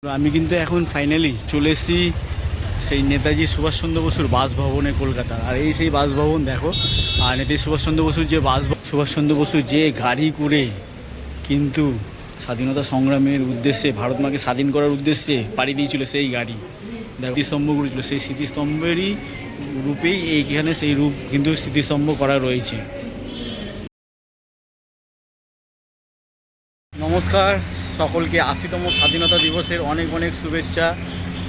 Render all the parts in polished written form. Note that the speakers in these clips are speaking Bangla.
আমি কিন্তু এখন ফাইনালি চলে এসেছি সেই নেতাজি সুভাষচন্দ্র বসুর বাসভবনে কলকাতা। আর এই সেই বাসভবন দেখো। আর নেতাজি সুভাষচন্দ্র বসুর যে সুভাষচন্দ্র বসুর যে গাড়ি করে কিন্তু স্বাধীনতা সংগ্রামের উদ্দেশ্যে, ভারত মাকে স্বাধীন করার উদ্দেশ্যে পাড়ি দিয়েছিল সেই গাড়ি, দেখো স্মৃতিস্তম্ভ করেছিল, সেই স্মৃতিস্তম্ভেরই রূপেই এইখানে সেই রূপ কিন্তু স্মৃতিস্তম্ভ করা রয়েছে। নমস্কার সকলকে, ৮০তম স্বাধীনতা দিবসের অনেক অনেক শুভেচ্ছা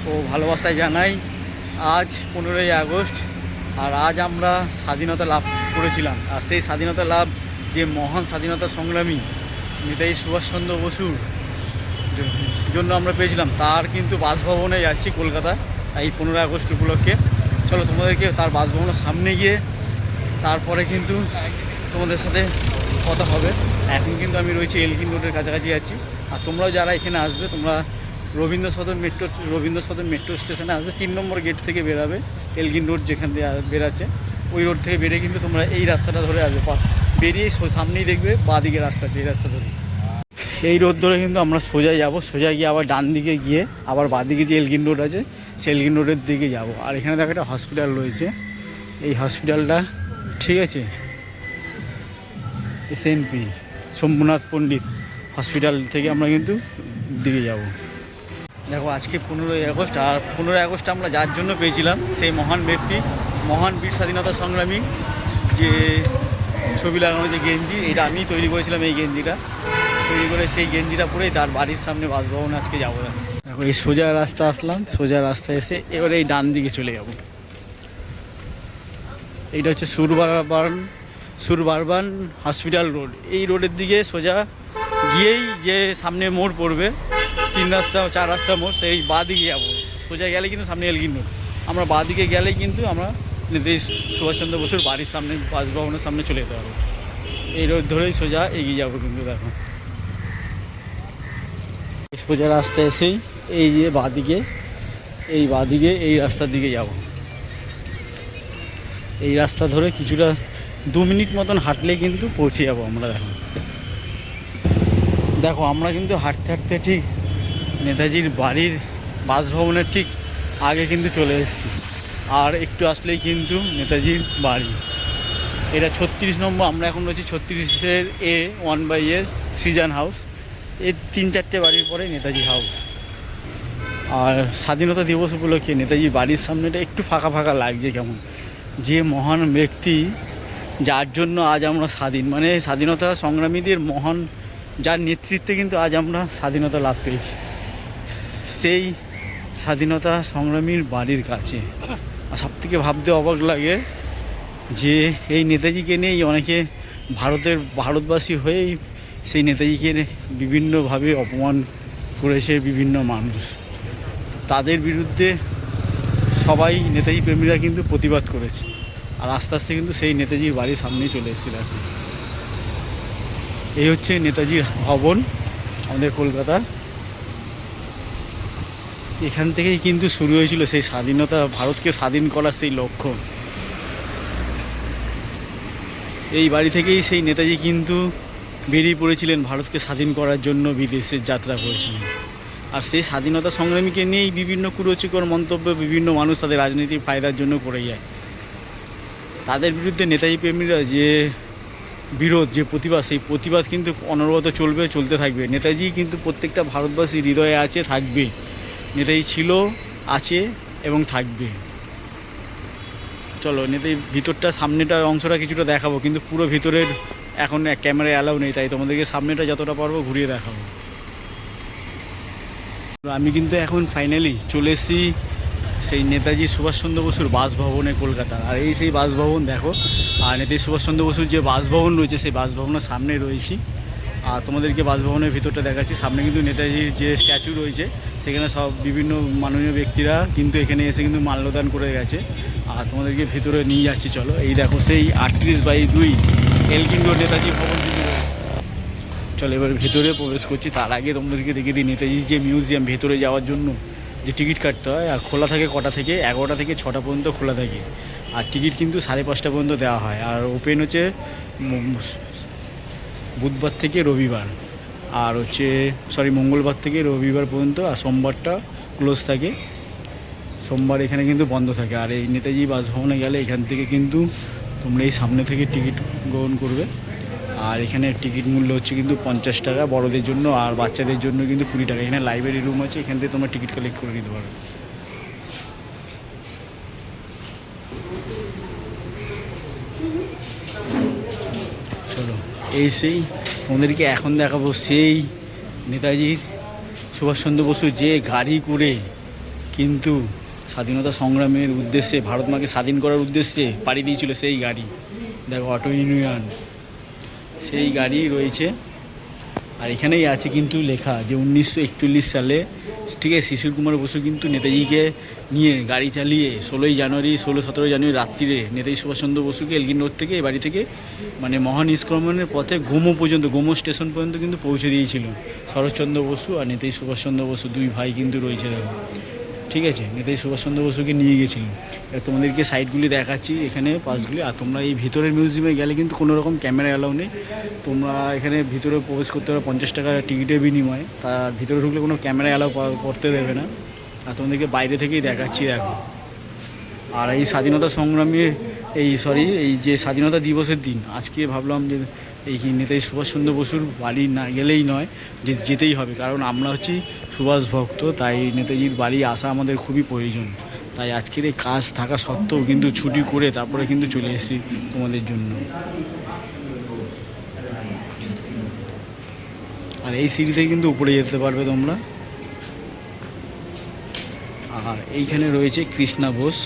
ও ভালোবাসায় জানাই। আজ 15ই আগস্ট, আর আজ আমরা স্বাধীনতা লাভ করেছিলাম। আর সেই স্বাধীনতা লাভ যে মহান স্বাধীনতা সংগ্রামী নেতাজি সুভাষচন্দ্র বসুর জন্য আমরা পেয়েছিলাম, তার কিন্তু বাসভবনে যাচ্ছি কলকাতা এই 15ই আগস্ট উপলক্ষে। চলো তোমাদেরকে তার বাসভবনের সামনে গিয়ে তারপরে কিন্তু তোমাদের সাথে কথা হবে। এখন কিন্তু আমি রয়েছি এলগিন রোডের কাছাকাছি যাচ্ছি। আর তোমরাও যারা এখানে আসবে, তোমরা রবীন্দ্র সদন মেট্রো স্টেশনে আসবে, 3 নম্বর গেট থেকে বেরাবে। এলগিন রোড যেখান দিয়ে বেরাচ্ছে, ওই রোড থেকে বেরিয়ে কিন্তু তোমরা এই রাস্তাটা ধরে আসবে। বেরিয়ে সামনেই দেখবে বাঁদিকে রাস্তা, এই রাস্তা ধরে, এই রোড ধরে কিন্তু আমরা সোজা যাব। সোজা গিয়ে আবার ডান দিকে গিয়ে আবার বাঁদিকে যে এলগিন রোড আছে, সেই এলগিন রোডের দিকে যাব। আর এখানে দেখো একটা হসপিটাল রয়েছে, এই হসপিটালটা ঠিক আছে, এসএনপি শম্ভুনাথ পণ্ডিত হসপিটাল থেকে আমরা কিন্তু দিকে যাব। দেখো আজকে 15ই আগস্ট, আর 15ই আগস্ট আমরা যার জন্য পেয়েছিলাম, সেই মহান ব্যক্তি, মহান বীর স্বাধীনতা সংগ্রামী যে ছবি লাগানো যে গেঞ্জি, এটা আমি তৈরি করেছিলাম। এই গেঞ্জিটা তৈরি করে সেই গেঞ্জিটা পরেই তার বাড়ির সামনে বাসভবনে আজকে যাবো। দেখো এই সোজা রাস্তা আসলাম, সোজা রাস্তা এসে এবারে এই ডান দিকে চলে যাব। এইটা হচ্ছে সুরবারবান হসপিটাল রোড। এই রোডের দিকে সোজা গিয়েই যে সামনে মোড় পড়বে, 3 রাস্তা 4 রাস্তা মোড়, সেই বাঁ দিকে যাবো। সোজা গেলে কিন্তু সামনে এলগিন রোড, আমরা বাঁ দিকে গেলেই কিন্তু আমরা নেতাজি সুভাষচন্দ্র বসুর বাড়ির সামনে, বাসভবনের সামনে চলে যেতে পারবো। এই রোড ধরেই সোজা এগিয়ে যাবো কিন্তু। দেখো সোজা রাস্তা এসেই এই যে বাঁদিকে, এই বাঁদিকে এই রাস্তার দিকে যাব। এই রাস্তা ধরে কিছুটা 2 মিনিট মতন হাঁটলে কিন্তু পৌঁছে যাবো আমরা। দেখো আমরা কিন্তু হাঁটতে হাঁটতে ঠিক নেতাজির বাড়ির বাসভবনের ঠিক আগে কিন্তু চলে এসেছি। আর একটু আসলেই কিন্তু নেতাজির বাড়ি। এটা 36 নম্বর, আমরা এখন রয়েছি 36-এর A1/A সৃজন হাউস। এই 3-4টে বাড়ির পরে নেতাজি হাউস। আর স্বাধীনতা দিবস উপলক্ষে নেতাজি বাড়ির সামনেটা একটু ফাঁকা ফাঁকা লাগছে কেমন। যে মহান ব্যক্তি যার জন্য আজ আমরা স্বাধীন, মানে স্বাধীনতা সংগ্রামীদের মহান, যার নেতৃত্বে কিন্তু আজ আমরা স্বাধীনতা লাভ পেয়েছি, সেই স্বাধীনতা সংগ্রামীর বাড়ির কাছে। আর সবথেকে ভাবতে অবাক লাগে যে এই নেতাজিকে নিয়েই অনেকে ভারতবাসী হয়েই সেই নেতাজিকে বিভিন্নভাবে অপমান করেছে বিভিন্ন মানুষ। তাদের বিরুদ্ধে সবাই নেতাজি প্রেমীরা কিন্তু প্রতিবাদ করেছে। আর আস্তে আস্তে কিন্তু সেই নেতাজির বাড়ির সামনেই চলে এসেছিল। এই হচ্ছে নেতাজির ভবন আমাদের কলকাতা। এখান থেকেই কিন্তু শুরু হয়েছিল সেই স্বাধীনতা, ভারতকে স্বাধীন করার সেই লক্ষ্য। এই বাড়ি থেকেই সেই নেতাজি কিন্তু বেরিয়ে পড়েছিলেন ভারতকে স্বাধীন করার জন্য, বিদেশে যাত্রা করেছিলেন। আর সেই স্বাধীনতা সংগ্রামীকে নিয়েই বিভিন্ন কুরুচিকর মন্তব্য বিভিন্ন মানুষ তাদের রাজনীতির ফায়দার জন্য করে যায়। তাদের বিরুদ্ধে নেতাজি প্রেমীরা যে বিরোধ, যে প্রতিবাদ, সেই প্রতিবাদ কিন্তু অনবরত চলতে থাকবে। নেতাজি কিন্তু প্রত্যেকটা ভারতবাসীর হৃদয়ে আছে, থাকবে। নেতাজি ছিল, আছে এবং থাকবে। চলো নেতাজি ভিতরটা, সামনেটার অংশটা কিছুটা দেখাবো, কিন্তু পুরো ভিতরের এখন ক্যামেরায় অ্যালাউ নেই, তাই তোমাদেরকে সামনেটা যতটা পারবো ঘুরিয়ে দেখাবো। আমি কিন্তু এখন ফাইনালি চলে এসেছি সেই নেতাজি সুভাষচন্দ্র বসুর বাসভবনে কলকাতা। আর এই সেই বাসভবন দেখো। আর নেতাজি সুভাষচন্দ্র বসুর যে বাসভবন রয়েছে, সেই বাসভবনের সামনে রয়েছি। আর তোমাদেরকে বাসভবনের ভিতরটা দেখাচ্ছি। সামনে কিন্তু নেতাজির যে স্ট্যাচু রয়েছে, সেখানে সব বিভিন্ন মাননীয় ব্যক্তিরা কিন্তু এখানে এসে কিন্তু মাল্যদান করে গেছে। আর তোমাদেরকে ভিতরে নিয়ে যাচ্ছি, চলো। এই দেখো সেই 38/2 এলগিন রোড নেতাজি ভবন কিন্তু। চলো এবার ভেতরে প্রবেশ করছি। তার আগে তোমাদেরকে দেখে দিই নেতাজির যে মিউজিয়াম, ভেতরে যাওয়ার জন্য যে টিকিট কাটতে হয়। আর খোলা থাকে কটা থেকে, 11টা থেকে 6টা পর্যন্ত খোলা থাকে। আর টিকিট কিন্তু 5:30 পর্যন্ত দেওয়া হয়। আর ওপেন হচ্ছে বুধবার থেকে রবিবার। আর হচ্ছে মঙ্গলবার থেকে রবিবার পর্যন্ত, আর সোমবারটা ক্লোজ থাকে। সোমবার এখানে কিন্তু বন্ধ থাকে। আর এই নেতাজি বাসভবনে গেলে এখান থেকে কিন্তু তোমরা এই সামনে থেকে টিকিট গ্রহণ করবে। আর এখানে টিকিট মূল্য হচ্ছে কিন্তু 50 টাকা বড়দের জন্য, আর বাচ্চাদের জন্য কিন্তু 20 টাকা। এখানে লাইব্রেরি রুম আছে, এখান থেকে তোমরা টিকিট কালেক্ট করে নিতে পারবে। চলো, এই সেই তোমাদেরকে এখন দেখাবো সেই নেতাজির সুভাষচন্দ্র বসু যে গাড়ি করে কিন্তু স্বাধীনতা সংগ্রামের উদ্দেশ্যে, ভারত মাকে স্বাধীন করার উদ্দেশ্যে পাড়ি দিয়েছিল। সেই গাড়ি দেখো, অটো ইউনিয়ন, সেই গাড়ি রয়েছে। আর এখানেই আছে কিন্তু লেখা যে 1941 সালে, ঠিক আছে, শিশির কুমার বসু কিন্তু নেতাজিকে নিয়ে গাড়ি চালিয়ে 16-17 জানুয়ারি রাত্রিরে নেতাজি সুভাষচন্দ্র বসুকে এলগিন রোড থেকে, এই বাড়ি থেকে মানে মহানিষ্ক্রমণের পথে গোমো স্টেশন পর্যন্ত কিন্তু পৌঁছে দিয়েছিল শরৎচন্দ্র বসু। আর নেতাজি সুভাষচন্দ্র বসু দুই ভাই কিন্তু রয়েছে দেখো, ঠিক আছে। নেতাজি সুভাষচন্দ্র বসুকে নিয়ে গেছিল। এবার তোমাদেরকে সাইডগুলি দেখাচ্ছি, এখানে পাশগুলি। আর তোমরা এই ভিতরের মিউজিয়ামে গেলে কিন্তু কোনো রকম ক্যামেরা অ্যালাউ নেই। তোমরা এখানে ভিতরে প্রবেশ করতে পারো 50 টাকা টিকিটের বিনিময়ে। তার ভিতরে ঢুকলে কোনো ক্যামেরা অ্যালাউ করতে দেবে না। আর তোমাদেরকে বাইরে থেকেই দেখাচ্ছি দেখো। আর এই স্বাধীনতা সংগ্রামী এই যে স্বাধীনতা দিবসের দিন আজকে ভাবলাম যে এই নেতাজি সুভাষচন্দ্র বসুর বাড়ি না গেলেই নয়, যে যেতেই হবে। কারণ আমরা হচ্ছি সুভাষ ভক্ত, তাই নেতাজির বাড়ি আসা আমাদের খুবই প্রয়োজন। তাই আজকের এই কাজ থাকা সত্ত্বেও কিন্তু ছুটি করে তারপরে কিন্তু চলে এসেছি তোমাদের জন্য। আর এই সিঁড়িতে কিন্তু উপরে যেতে পারবে তোমরা। আর এইখানে রয়েছে কৃষ্ণা বোস।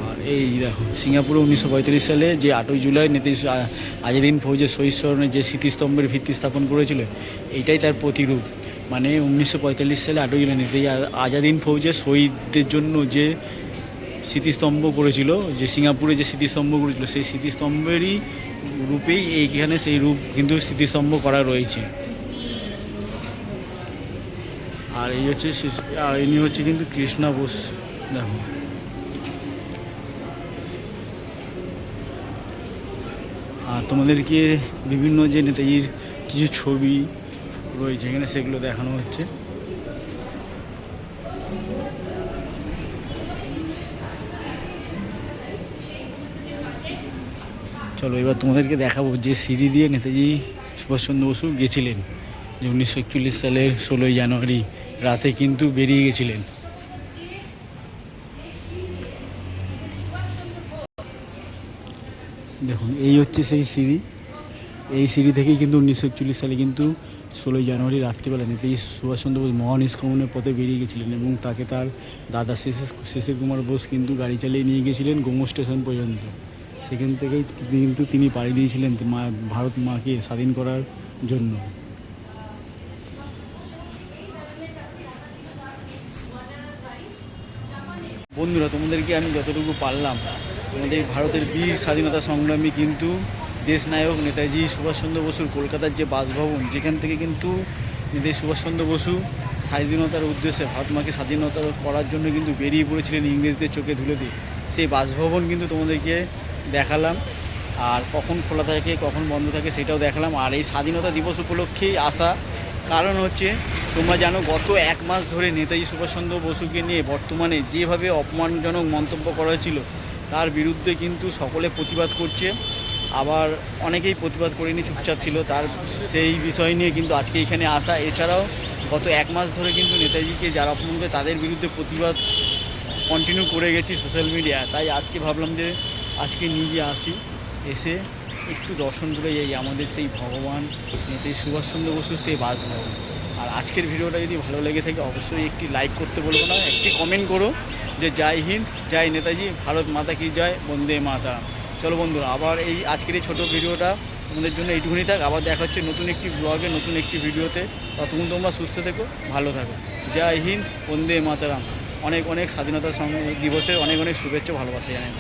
আর এই দেখো, সিঙ্গাপুরে 1945 সালে যে 8ই জুলাই নেতাজি আজাদিন ফৌজের শহীদ স্মরণে যে স্মৃতিস্তম্ভের ভিত্তি স্থাপন করেছিল, এইটাই তার প্রতিরূপ। মানে 1945 সালে 8ই জুলাই নেতাজি আজাদিন ফৌজের শহীদদের জন্য যে স্মৃতিস্তম্ভ করেছিল, যে সিঙ্গাপুরে যে স্মৃতিস্তম্ভ করেছিল, সেই স্মৃতিস্তম্ভেরই রূপেই এইখানে সেই রূপ কিন্তু স্মৃতিস্তম্ভ করা রয়েছে। আর এই হচ্ছে ইনি হচ্ছে কিন্তু কৃষ্ণা বোস দেখো। আর তোমাদেরকে বিভিন্ন যে নেতাজির কিছু ছবি রয়েছে এখানে, সেগুলো দেখানো হচ্ছে। চলো, এবার তোমাদেরকে দেখাবো যে সিঁড়ি দিয়ে নেতাজি সুভাষচন্দ্র বসু গেছিলেন, যে 1941 সালের 16ই জানুয়ারি রাতে কিন্তু বেরিয়ে গেছিলেন। দেখুন, এই হচ্ছে সেই সিঁড়ি। এই সিঁড়ি থেকেই কিন্তু 1941 সালে কিন্তু 16ই জানুয়ারি রাত্রিবেলা নেতাজি সুভাষচন্দ্র বোস মহানিষ্ক্রমণের পথে বেরিয়ে গেছিলেন, এবং তাকে তার দাদা শিশির কুমার বোস কিন্তু গাড়ি চালিয়ে নিয়ে গেছিলেন গোমো স্টেশন পর্যন্ত। সেখান থেকেই কিন্তু তিনি পাড়ি দিয়েছিলেন ভারত মাকে স্বাধীন করার জন্য। বন্ধুরা, তোমাদেরকে আমি যতটুকু পারলাম আমাদের ভারতের বীর স্বাধীনতা সংগ্রামী কিন্তু দেশনায়ক নেতাজি সুভাষচন্দ্র বসুর কলকাতার যে বাসভবন, যেখান থেকে কিন্তু নেতাজি সুভাষচন্দ্র বসু স্বাধীনতার উদ্দেশ্যে ভারত মাকে স্বাধীনতা করার জন্য কিন্তু বেরিয়ে পড়েছিলেন ইংরেজদের চোখে ধুলে দিয়ে, সেই বাসভবন কিন্তু তোমাদেরকে দেখালাম। আর কখন খোলা থাকে কখন বন্ধ থাকে সেটাও দেখালাম। আর এই স্বাধীনতা দিবস উপলক্ষেই আসা কারণ হচ্ছে, তোমরা জানো গত 1 মাস ধরে নেতাজি সুভাষচন্দ্র বসুকে নিয়ে বর্তমানে যেভাবে অপমানজনক মন্তব্য করা হয়েছিল, তার বিরুদ্ধে কিন্তু সকলে প্রতিবাদ করছে। আবার অনেকেই প্রতিবাদ করেনি, চুপচাপ ছিল। তার সেই বিষয় নিয়ে কিন্তু আজকে এখানে আসা। এছাড়াও গত 1 মাস ধরে কিন্তু নেতাজিকে যারা অপমান করে তাদের বিরুদ্ধে প্রতিবাদ কন্টিনিউ করে গেছি সোশ্যাল মিডিয়া। তাই আজকে ভাবলাম যে আজকে নিজে আসি, এসে একটু দর্শন করে যাই আমাদের সেই ভগবান নেতাজি সুভাষচন্দ্র বসুর সেই বাসভবন। আর আজকের ভিডিওটা যদি ভালো লেগে থাকে অবশ্যই একটি লাইক করতে বলবো না, একটি কমেন্ট করো যে জয় হিন্দ, জয় নেতাজি, ভারত মাতা কি জয়, বন্দে মাতা। চলো বন্ধুরা, আবার এই আজকের এই ছোটো ভিডিওটা তোমাদের জন্য এইটুকুনি থাক। আবার দেখা হচ্ছে নতুন একটি ব্লগে, নতুন একটি ভিডিওতে। ততক্ষণ তোমরা সুস্থ থেকো, ভালো থাকো। জয় হিন্দ, বন্দে মাতারাম। অনেক অনেক স্বাধীনতা দিবসের অনেক অনেক শুভেচ্ছা, ভালোবাসা জানাই।